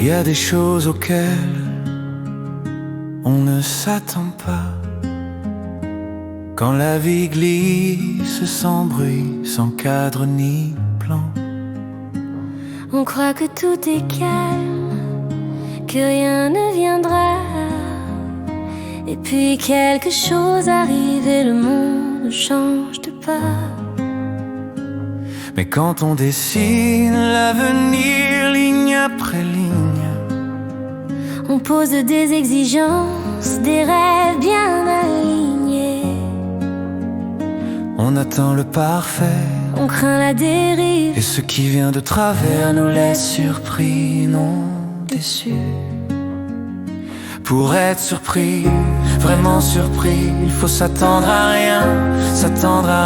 y a des choses auxquelles on ne s'attend pas. Quand la vie glisse sans bruit, sans cadre ni plan. On croit que tout est calme, que rien ne viendra. Et puis quelque chose arrive et le monde change de pas. Mais quand on dessine l'avenir ligne après ligne, on pose des exigences, des rêves bien alignés. On attend le parfait, on craint la dérive, et ce qui vient de travers nous laisse surpris, non déçus. Pour être surpris, vraiment surpris, il faut s'attendre à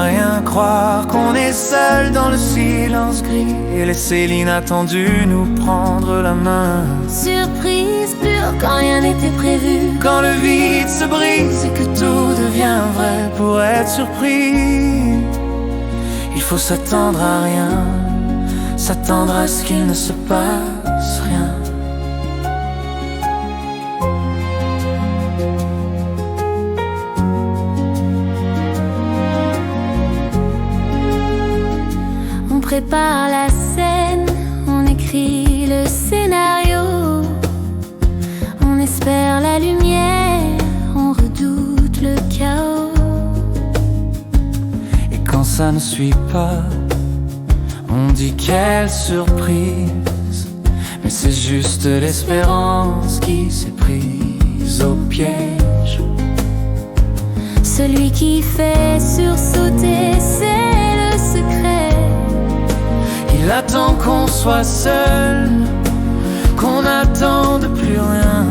rien, croire qu'on est seul dans le silence gris et laisser l'inattendu nous prendre la main. Surprise pure quand rien n'était prévu, quand le vide se brise et que tout devient vrai. Pour être surpris, il faut s'attendre à rien, s'attendre à ce qu'il ne se passe rien. On prépare la scène, on écrit le scénario, on espère la lumière, on redoute le chaos. Et quand ça ne suit pas, on dit quelle surprise, mais c'est juste l'espérance qui s'est prise au piège. Celui qui fait sursauter, c'est le secret. Il attend qu'on soit seul, qu'on n'attende plus rien.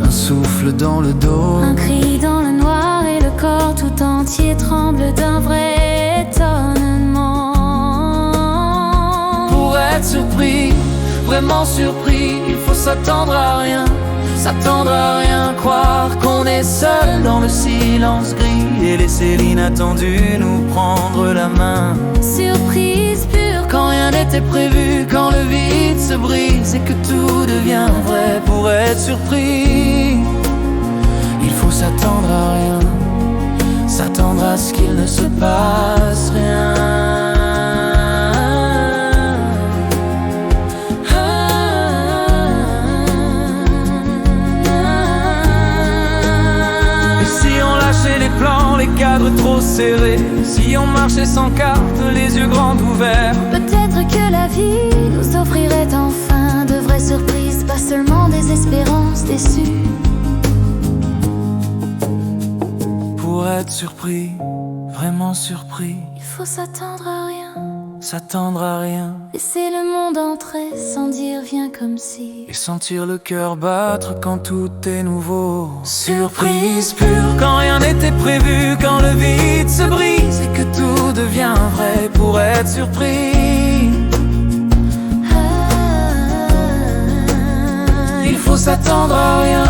Un souffle dans le dos, un cri dans le noir et le corps tout entier tremble d'un vrai étonnement. Pour être surpris, vraiment surpris, il faut s'attendre à rien, croire qu'on est seul dans le silence gris et laisser l'inattendu nous prendre la main. Surprise pure quand rien n'était prévu, quand le vide se brise et que tout devient vrai. Pour être surpris, il faut s'attendre à rien, s'attendre à ce qu'il ne se passe rien. Les plans, les cadres trop serrés, si on marchait sans carte, les yeux grands ouverts, peut-être que la vie nous offrirait enfin de vraies surprises, pas seulement des espérances déçues. Pour être surpris, vraiment surpris, il faut s'attendre à rien, laisser le monde entrer sans dire viens comme si, et sentir le cœur battre quand tout est nouveau. Surprise pure quand rien n'était prévu, quand le vide se brise et que tout devient vrai. Pour être surpris, il faut s'attendre à rien,